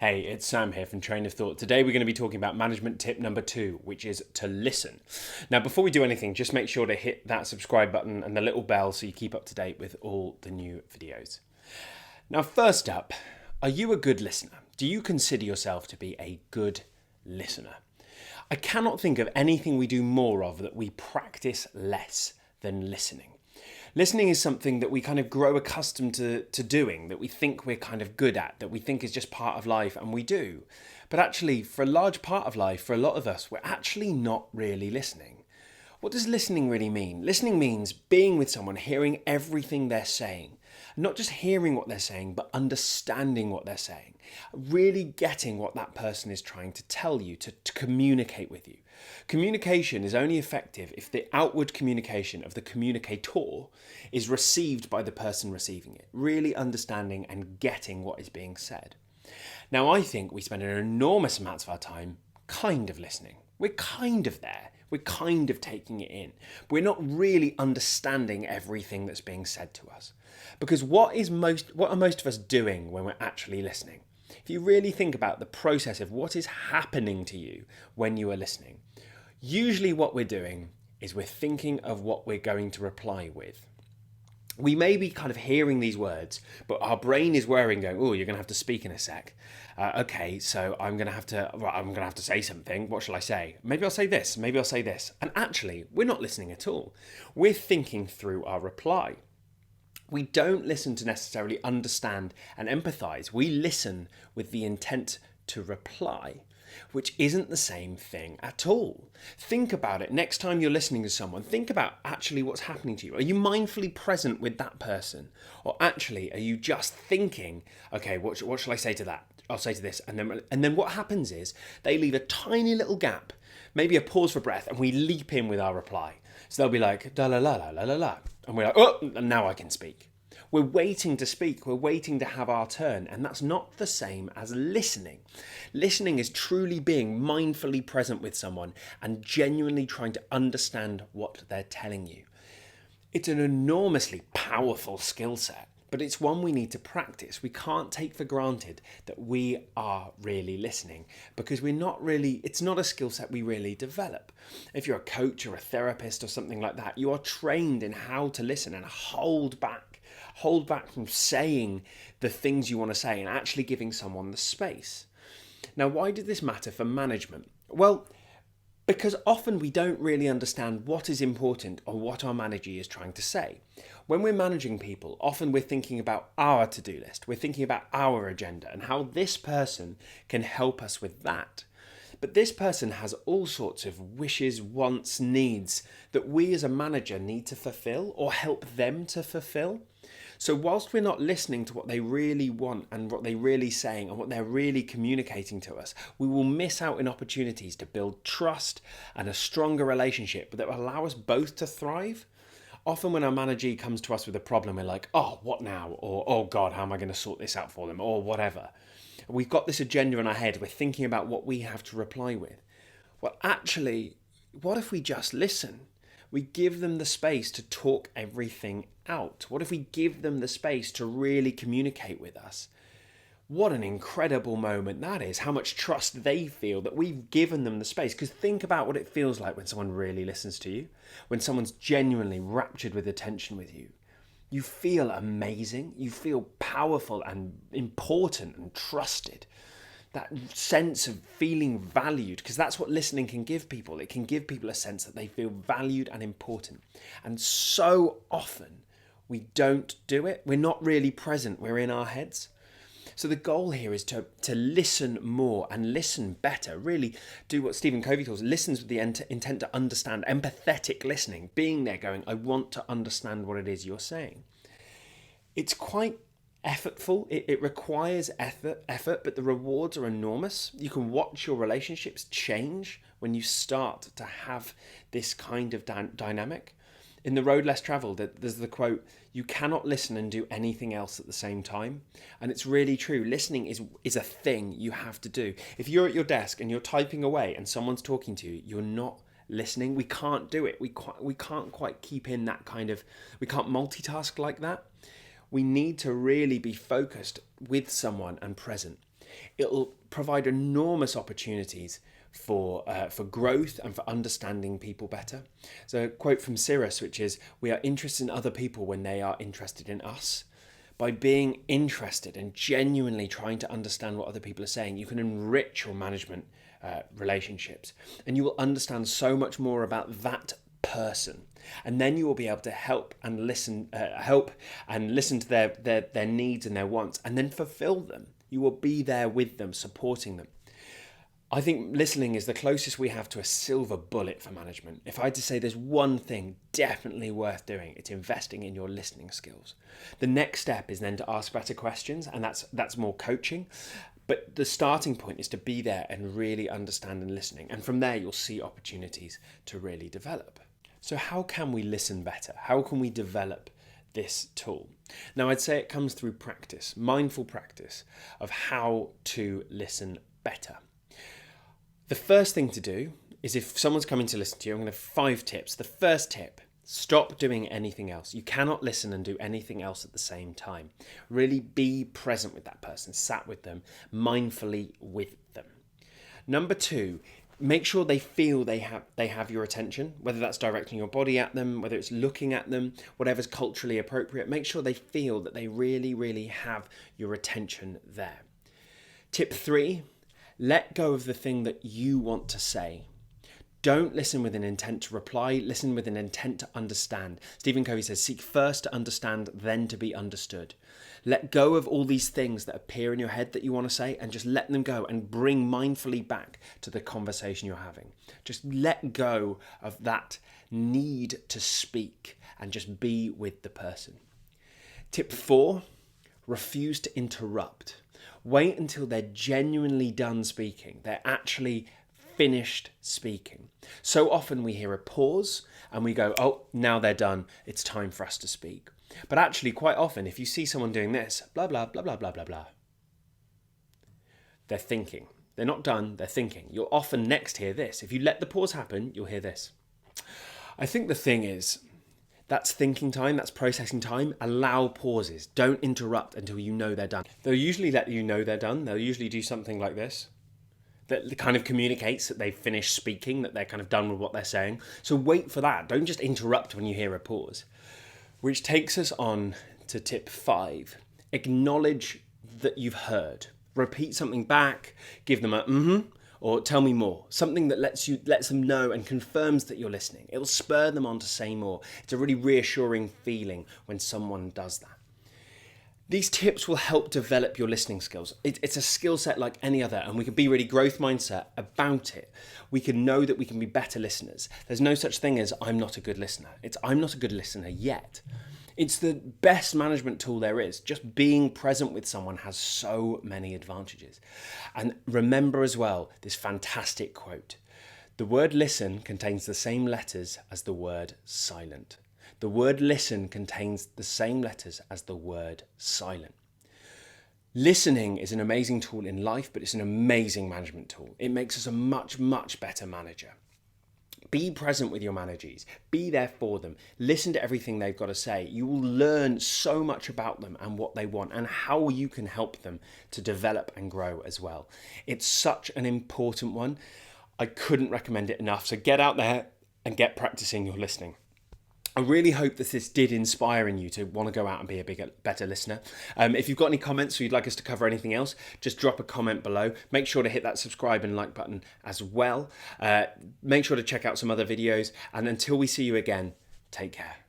Hey, it's Sam here from Train of Thought. Today we're going to be talking about management tip number 2, which is to listen. Now, before we do anything, just make sure to hit that subscribe button and the little bell so you keep up to date with all the new videos. Now, first up, are you a good listener? Do you consider yourself to be a good listener? I cannot think of anything we do more of that we practice less than listening. Listening is something that we kind of grow accustomed to doing, that we think we're kind of good at, that we think is just part of life, and we do. But actually, for a large part of life, for a lot of us, we're actually not really listening. What does listening really mean? Listening means being with someone, hearing everything they're saying. Not just hearing what they're saying, but understanding what they're saying. Really getting what that person is trying to tell you, to communicate with you. Communication is only effective if the outward communication of the communicator is received by the person receiving it. Really understanding and getting what is being said. Now, I think we spend an enormous amount of our time kind of listening. We're kind of there. We're kind of taking it in. We're not really understanding everything that's being said to us. Because what are most of us doing when we're actually listening? If you really think about the process of what is happening to you when you are listening, usually what we're doing is we're thinking of what we're going to reply with. We may be kind of hearing these words, but our brain is worrying, going, "Oh, you're going to have to speak in a sec. Okay, so I'm going to have to say something. What shall I say? Maybe I'll say this. Maybe I'll say this." And actually, we're not listening at all. We're thinking through our reply. We don't listen to necessarily understand and empathize. We listen with the intent to reply, which isn't the same thing at all. Think about it. Next time you're listening to someone, think about actually what's happening to you. Are you mindfully present with that person? Or actually, are you just thinking, okay, what shall I say to that? I'll say to this. And then what happens is they leave a tiny little gap, maybe a pause for breath, and we leap in with our reply. So they'll be like, da la la la la la la. And we're like, oh, and now I can speak. We're waiting to speak. We're waiting to have our turn. And that's not the same as listening. Listening is truly being mindfully present with someone and genuinely trying to understand what they're telling you. It's an enormously powerful skill set, but it's one we need to practice. We can't take for granted that we are really listening because it's not a skill set we really develop. If you're a coach or a therapist or something like that, you are trained in how to listen and hold back from saying the things you want to say and actually giving someone the space. Now, why did this matter for management? Well, because often we don't really understand what is important or what our manager is trying to say. When we're managing people, often we're thinking about our to-do list. We're thinking about our agenda and how this person can help us with that. But this person has all sorts of wishes, wants, needs that we as a manager need to fulfill or help them to fulfill. So whilst we're not listening to what they really want and what they're really saying and what they're really communicating to us, we will miss out on opportunities to build trust and a stronger relationship that will allow us both to thrive. Often when our manager comes to us with a problem, we're like, oh, what now? Or, oh God, how am I going to sort this out for them? Or whatever. We've got this agenda in our head. We're thinking about what we have to reply with. Well, actually, what if we just listen? We give them the space to talk everything out. What if we give them the space to really communicate with us? What an incredible moment that is. How much trust they feel that we've given them the space. Because think about what it feels like when someone really listens to you. When someone's genuinely raptured with attention with you. You feel amazing. You feel powerful and important and trusted. That sense of feeling valued, because that's what listening can give people. It can give people a sense that they feel valued and important. And so often we don't do it. We're not really present. We're in our heads. So the goal here is to listen more and listen better. Really do what Stephen Covey calls listens with the intent to understand. Empathetic listening, being there going, I want to understand what it is you're saying. It's quite effortful. It requires effort, but the rewards are enormous. You can watch your relationships change when you start to have this kind of dynamic. In The Road Less Traveled, there's the quote, you cannot listen and do anything else at the same time. And it's really true. Listening is a thing you have to do. If you're at your desk and you're typing away and someone's talking to you, you're not listening. We can't do it. We can't quite keep in that kind of, we can't multitask like that. We need to really be focused with someone and present. It'll provide enormous opportunities for growth and for understanding people better. So a quote from Cyrus, which is, "We are interested in other people when they are interested in us." By being interested and genuinely trying to understand what other people are saying, you can enrich your management relationships, and you will understand so much more about that person. And then you will be able to help and listen to their needs and their wants, and then fulfill them. You will be there with them, supporting them. I think listening is the closest we have to a silver bullet for management. If I had to say there's one thing definitely worth doing, it's investing in your listening skills. The next step is then to ask better questions, and that's more coaching. But the starting point is to be there and really understand and listening. And from there, you'll see opportunities to really develop. So how can we listen better? How can we develop this tool? Now, I'd say it comes through practice, mindful practice of how to listen better. The first thing to do is, if someone's coming to listen to you, I'm going to have 5 tips. The first tip: stop doing anything else. You cannot listen and do anything else at the same time. Really be present with that person, sat with them, mindfully with them. Number 2, make sure they feel they have your attention, whether that's directing your body at them, whether it's looking at them, whatever's culturally appropriate. Make sure they feel that they really, really have your attention there. Tip 3, let go of the thing that you want to say. Don't listen with an intent to reply, listen with an intent to understand. Stephen Covey says, seek first to understand, then to be understood. Let go of all these things that appear in your head that you want to say, and just let them go and bring mindfully back to the conversation you're having. Just let go of that need to speak and just be with the person. Tip 4, refuse to interrupt. Wait until they're genuinely done speaking. They're actually finished speaking. So often we hear a pause and we go, oh, now they're done. It's time for us to speak. But actually, quite often, if you see someone doing this, blah, blah, blah, blah, blah, blah, blah, they're thinking. They're not done, they're thinking. You'll often next hear this. If you let the pause happen, you'll hear this. I think the thing is, that's thinking time, that's processing time. Allow pauses. Don't interrupt until you know they're done. They'll usually let you know they're done. They'll usually do something like this that kind of communicates that they've finished speaking, that they're kind of done with what they're saying. So wait for that. Don't just interrupt when you hear a pause. Which takes us on to tip 5. Acknowledge that you've heard. Repeat something back. Give them a mm-hmm, or tell me more. Something that lets them know and confirms that you're listening. It will spur them on to say more. It's a really reassuring feeling when someone does that. These tips will help develop your listening skills. It's a skill set like any other, and we can be really growth mindset about it. We can know that we can be better listeners. There's no such thing as I'm not a good listener. It's I'm not a good listener yet. It's the best management tool there is. Just being present with someone has so many advantages. And remember as well, this fantastic quote: the word listen contains the same letters as the word silent. The word listen contains the same letters as the word silent. Listening is an amazing tool in life, but it's an amazing management tool. It makes us a much, much better manager. Be present with your managers. Be there for them. Listen to everything they've got to say. You will learn so much about them and what they want and how you can help them to develop and grow as well. It's such an important one. I couldn't recommend it enough. So get out there and get practicing your listening. I really hope that this did inspire in you to want to go out and be a better listener. If you've got any comments or you'd like us to cover anything else, just drop a comment below. Make sure to hit that subscribe and like button as well. Make sure to check out some other videos. And until we see you again, take care.